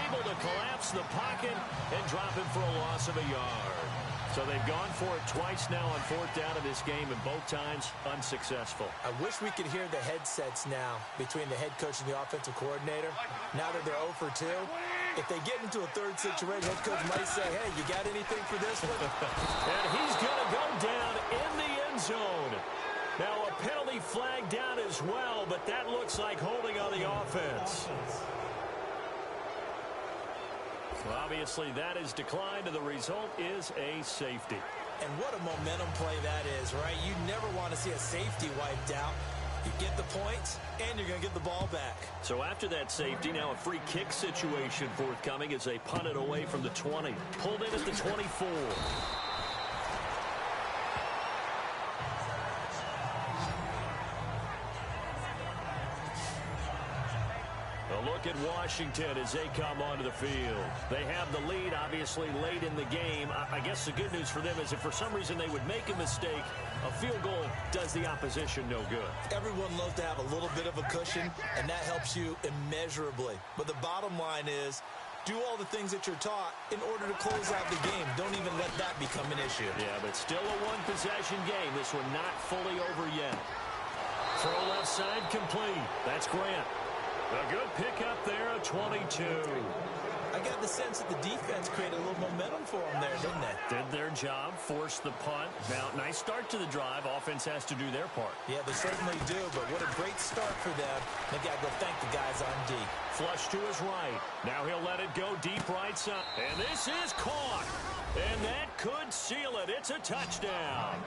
able to collapse the pocket and drop him for a loss of a yard. So they've gone for it twice now on 4th down in this game, and both times unsuccessful. I wish we could hear the headsets now between the head coach and the offensive coordinator. Now that they're 0 for 2, if they get into a third situation, head coach might say, hey, you got anything for this one? And he's going to go down in the end zone. Now a penalty flag down as well, but that looks like holding on the offense. Well, obviously, that is declined, and the result is a safety. And what a momentum play that is, right? You never want to see a safety wiped out. You get the points, and you're going to get the ball back. So after that safety, now a free kick situation forthcoming as they punt it away from the 20. Pulled in at the 24. A look at Washington as they come onto the field. They have the lead, obviously, late in the game. I guess the good news for them is if for some reason they would make a mistake, a field goal does the opposition no good. Everyone loves to have a little bit of a cushion, and that helps you immeasurably. But the bottom line is, do all the things that you're taught in order to close out the game. Don't even let that become an issue. Yeah, but still a one-possession game. This one not fully over yet. Throw left side complete. That's Grant. A good pickup there at 22. I got the sense that the defense created a little momentum for them there, didn't they? Did their job, forced the punt. Now, nice start to the drive. Offense has to do their part. Yeah, they certainly do, but what a great start for them. They got to go thank the guys on D. Flush to his right. Now he'll let it go deep right side. And this is caught. And that could seal it. It's a touchdown.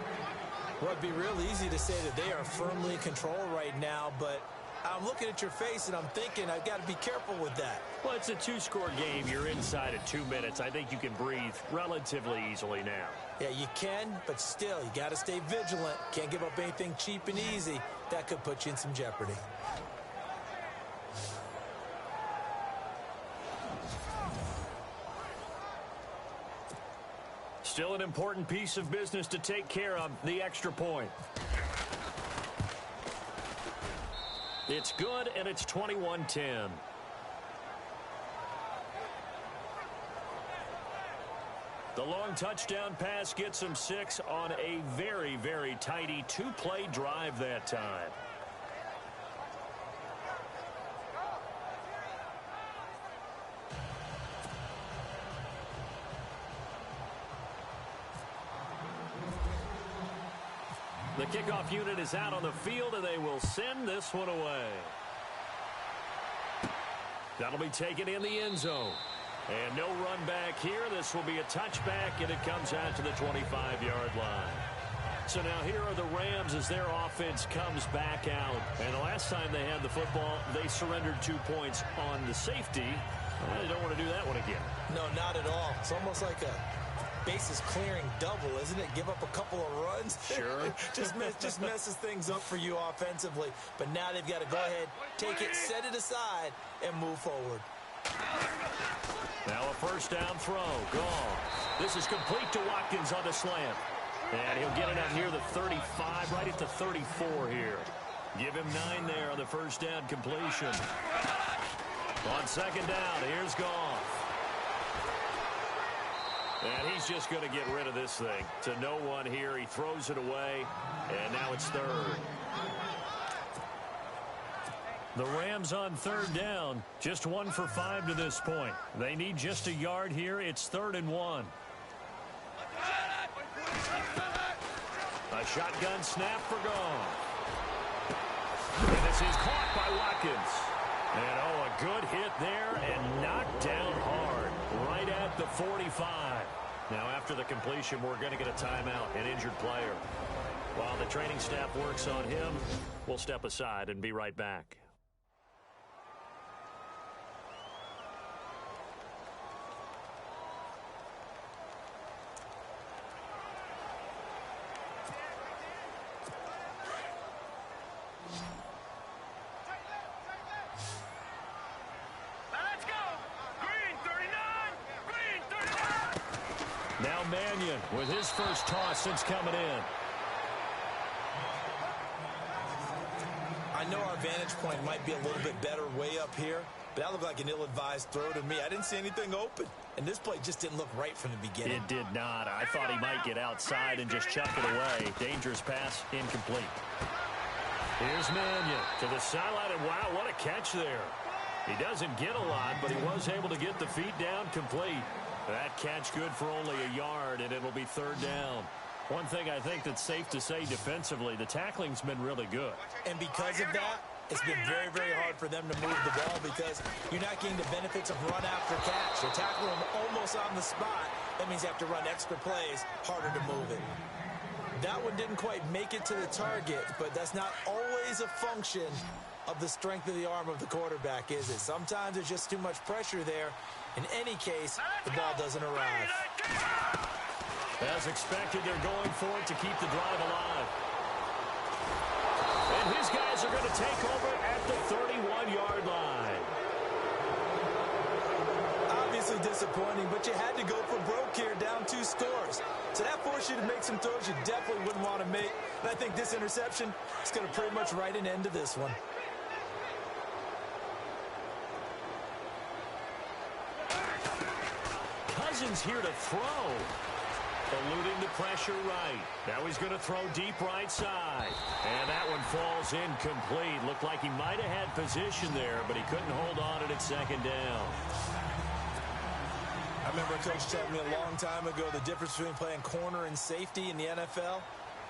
Well, it'd be real easy to say that they are firmly in control right now, but I'm looking at your face, and I'm thinking I've got to be careful with that. Well, it's a two-score game. You're inside of 2 minutes. I think you can breathe relatively easily now. Yeah, you can, but still, you got to stay vigilant. Can't give up anything cheap and easy. That could put you in some jeopardy. Still an important piece of business to take care of, the extra point. It's good, and it's 21-10. The long touchdown pass gets him 6 on a very, very tidy two-play drive that time. The kickoff unit is out on the field, and they will send this one away. That'll be taken in the end zone. And no run back here. This will be a touchback, and it comes out to the 25-yard line. So now here are the Rams as their offense comes back out. And the last time they had the football, they surrendered 2 points on the safety. They don't want to do that one again. No, not at all. It's almost like a bases clearing double, isn't it? Give up a couple of runs. Sure. just messes things up for you offensively. But now they've got to go ahead, take it, set it aside, and move forward. Now a first down throw. Gone. This is complete to Watkins on the slant. And he'll get it out near the 35, right at the 34 here. Give him 9 there on the first down completion. On second down, here's Goff. And he's just going to get rid of this thing. To no one here. He throws it away. And now it's third. The Rams on third down. Just 1 for 5 to this point. They need just a yard here. It's 3rd and 1. A shotgun snap for Goff. And this is caught by Watkins. And, oh, a good hit there and knocked down hard. Right at the 45. Now, after the completion, we're going to get a timeout, an injured player. While the training staff works on him, we'll step aside and be right back. Now Mannion with his first toss since coming in. I know our vantage point might be a little bit better way up here, but that looked like an ill-advised throw to me. I didn't see anything open, and this play just didn't look right from the beginning. It did not. I thought he might get outside and just chuck it away. Dangerous pass, incomplete. Here's Mannion to the sideline, and wow, what a catch there. He doesn't get a lot, but he was able to get the feet down complete. That catch good for only a yard, and it'll be third down. One thing I think that's safe to say defensively, the tackling's been really good. And because of that, it's been very, very hard for them to move the ball because you're not getting the benefits of run after catch. You're tackling them almost on the spot. That means you have to run extra plays, harder to move it. That one didn't quite make it to the target, but that's not always a function of the strength of the arm of the quarterback, is it? Sometimes there's just too much pressure there. In any case, the ball doesn't arrive. As expected, they're going for it to keep the drive alive. And his guys are going to take over at the 31-yard line. Obviously disappointing, but you had to go for broke here, down 2 scores. So that forced you to make some throws you definitely wouldn't want to make. And I think this interception is going to pretty much write an end to this one. Cousins here to throw. Eluding the pressure right. Now he's going to throw deep right side. And that one falls incomplete. Looked like he might have had position there, but he couldn't hold on at second down. I remember a coach telling me a long time ago the difference between playing corner and safety in the NFL.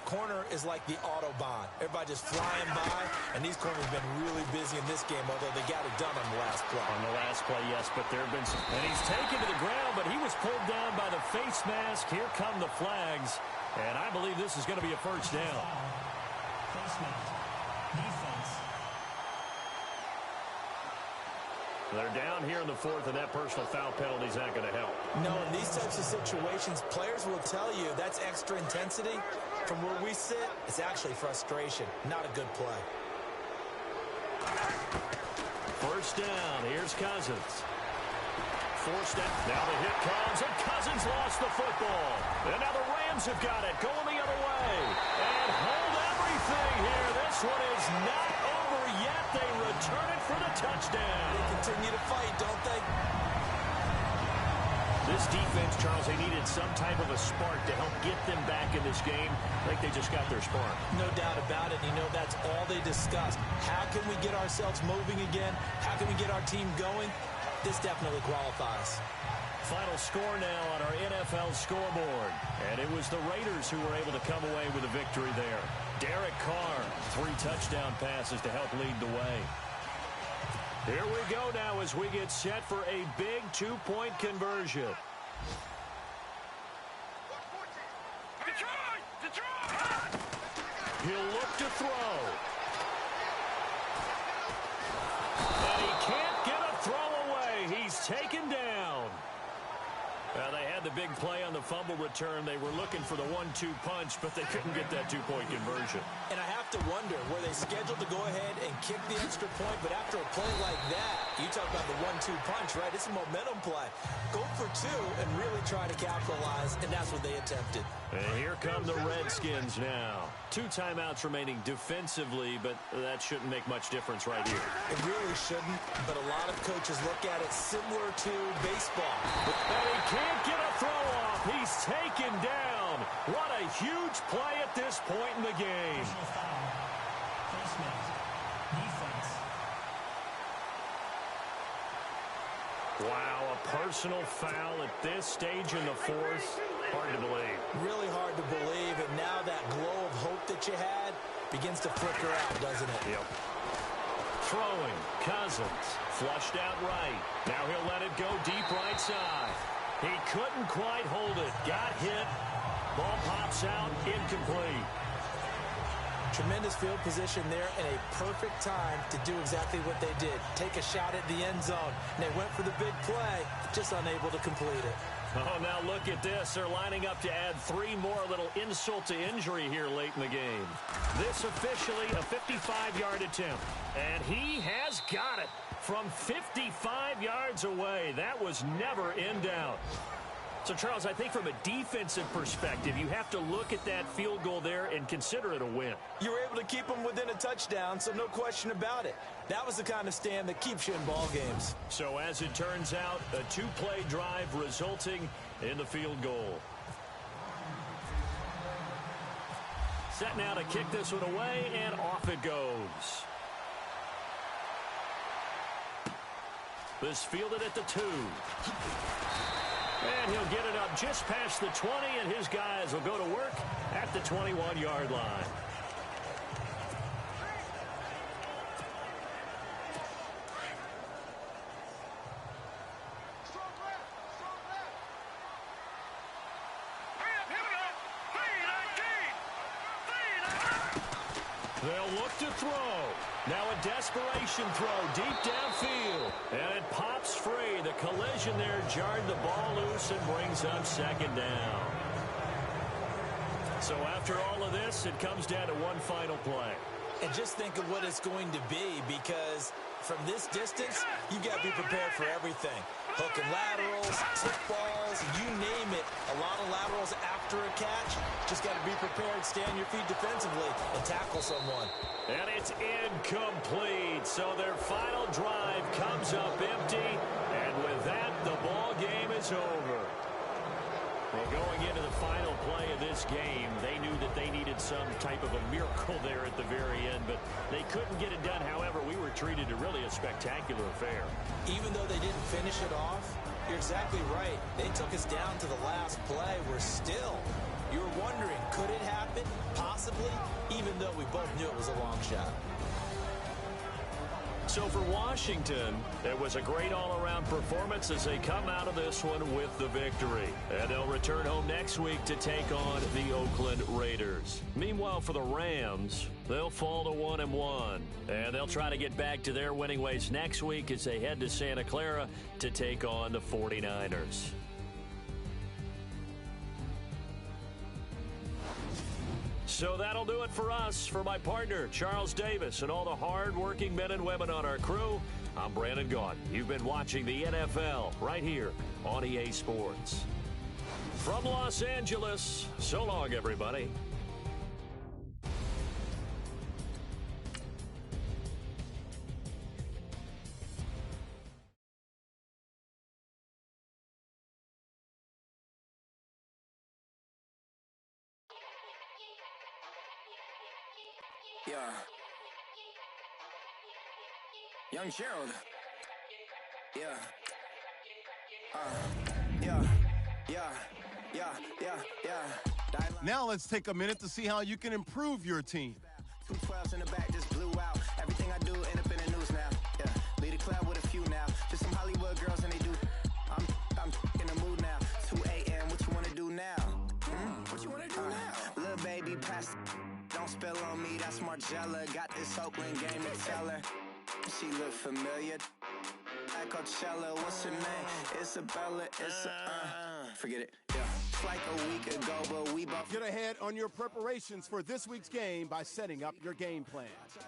Corner is like the Autobahn. Everybody just flying by, and these corners have been really busy in this game, although they got it done on the last play. On the last play, yes, but there have been some. And he's taken to the ground, but he was pulled down by the face mask. Here come the flags, and I believe this is going to be a first down. Face mask. Defense. They're down here in the fourth, and that personal foul penalty is not going to help. No, in these types of situations, players will tell you that's extra intensity. From where we sit, it's actually frustration, not a good play. First down, here's Cousins. Forced down, now the hit comes, and Cousins lost the football. And now the Rams have got it, going the other way. And hold everything here. This one is not over yet. They return it for the touchdown. They continue to fight, don't they? This defense, Charles, they needed some type of a spark to help get them back in this game. I think they just got their spark. No doubt about it. You know, that's all they discussed. How can we get ourselves moving again? How can we get our team going? This definitely qualifies. Final score now on our NFL scoreboard. And it was the Raiders who were able to come away with a victory there. Derek Carr, 3 touchdown passes to help lead the way. Here we go now as we get set for a big 2-point conversion. He'll look to throw. And he can't get a throw away. He's taken down. They had the big play on the fumble return. They were looking for the 1-2 punch, but they couldn't get that 2-point conversion. And I have to wonder, were they scheduled to go ahead and kick the extra point, but after a play like that, you talk about the 1-2 punch, right? It's a momentum play. Go for 2 and really try to capitalize, and that's what they attempted. And here come the Redskins now. 2 timeouts remaining defensively, but that shouldn't make much difference right here. It really shouldn't, but a lot of coaches look at it similar to baseball. And he can't get a throw off. He's taken down. What a huge play at this point in the game. Wow, a personal foul at this stage in the fourth. Hard to believe. Really hard to believe, and now that glow of hope that you had begins to flicker out, doesn't it? Yep. Throwing, Cousins, flushed out right. Now he'll let it go deep right side. He couldn't quite hold it. Got hit. Ball pops out, incomplete. Tremendous field position there and a perfect time to do exactly what they did. Take a shot at the end zone. And they went for the big play, just unable to complete it. Oh, now look at this. They're lining up to add 3 more, little insult to injury here late in the game. This officially a 55-yard attempt. And he has got it from 55 yards away. That was never in doubt. So, Charles, I think from a defensive perspective, you have to look at that field goal there and consider it a win. You were able to keep them within a touchdown, so no question about it. That was the kind of stand that keeps you in ball games. So, as it turns out, a 2-play drive resulting in the field goal. Set now to kick this one away, and off it goes. This fielded at the 2. And he'll get it up just past the 20, and his guys will go to work at the 21-yard line. They'll look to throw. Now a desperation throw deep downfield. And it pops free. The collision there jarred the ball loose and brings up 2nd down. So after all of this, it comes down to one final play. And just think of what it's going to be, because from this distance, you got to be prepared for everything. Hook and laterals, tip balls, you name it. A lot of laterals after a catch. Just got to be prepared, stay on your feet defensively, and tackle someone. And it's incomplete. So their final drive comes up empty. And with that, the ball game is over. Well, going into the final play of this game, they knew that they needed some type of a miracle there at the very end, but they couldn't get it done. However, we were treated to really a spectacular affair. Even though they didn't finish it off, you're exactly right. They took us down to the last play. We're still, you were wondering, could it happen? Possibly, even though we both knew it was a long shot. So for Washington, it was a great all-around performance as they come out of this one with the victory. And they'll return home next week to take on the Oakland Raiders. Meanwhile, for the Rams, they'll fall to 1-1. And they'll try to get back to their winning ways next week as they head to Santa Clara to take on the 49ers. So that'll do it for us. For my partner, Charles Davis, and all the hard-working men and women on our crew, I'm Brandon Gaudin. You've been watching the NFL right here on EA Sports. From Los Angeles, so long, everybody. Yeah. Young Gerald. Yeah. Now let's take a minute to see how you can improve your team. 212s in the back just blew out. Everything I do end up in the news now. Yeah. Lead a club with a few now. Just some Hollywood girls and they do. I'm in the mood now. 2 a.m. What you wanna do now? What you wanna do now? Little baby, pass. Don't spill on me. That's Margella. Got this Oakland game to tell her. She look familiar. At Coachella, what's her name? Isabella. Forget it. Yeah. It's like a week ago, but we both Get ahead on your preparations for this week's game by setting up your game plan.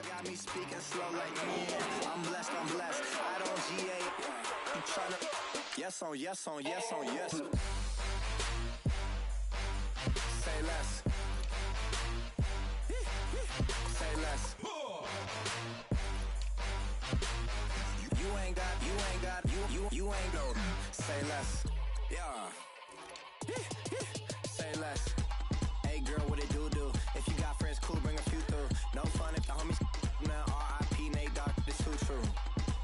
got me speaking slow like I'm blessed, I'm blessed. I don't GA. You tryna yes on yes on yes on yes. Say less. Say less. You ain't got, say less. Yeah. Say less. Hey girl, what it do? If you got friends, cool, bring a few through. No fun if the homies now R.I.P. Nate Dogg, this too true.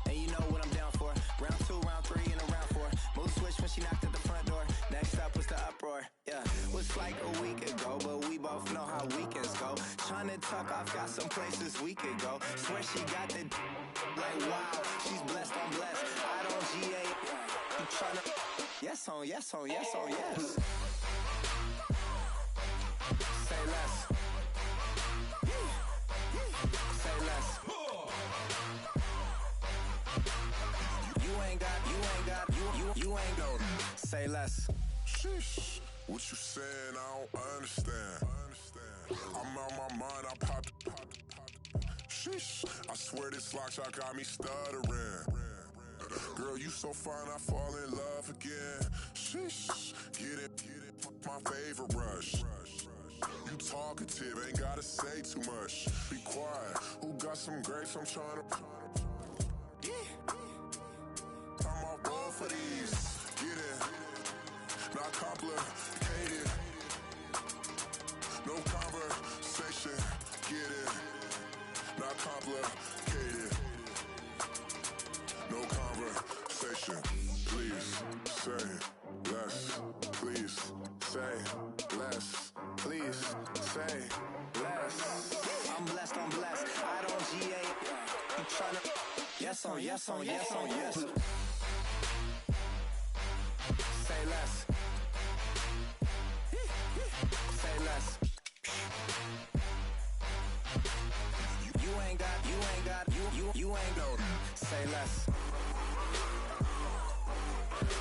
And you know what I'm down for. Round 2, round 3, and a round 4. Mood switch when she knocked at the front door. Next up was the uproar. Yeah, was like a week ago, but we both know how weekends go. Tryna tuck off, got some places we could go. Swear she got the like wow, she's blessed, I'm blessed. I don't GA. You tryna yes on yes on yes on yes. Say less. Say less. You ain't got, say less. Sheesh, what you saying? I don't understand. I'm out my mind, I popped. Sheesh, I swear this lock shot got me stuttering. Girl, you so fine, I fall in love again. Sheesh, get it, my favorite rush. You talkative, ain't gotta say too much. Be quiet, who got some grapes? I'm trying to. I'm off both of these. Get it, not complicated. No conversation. Get it, not complicated. No conversation. Please say less. Please say less. Please say less. I'm blessed, I'm blessed. I don't GA. You tryna yes on yes on yes on yes. Say less. Say less. You ain't got, you ain't got. Say less.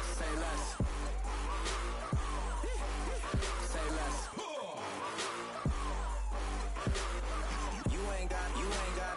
Say less. Say less. You ain't got, you ain't got.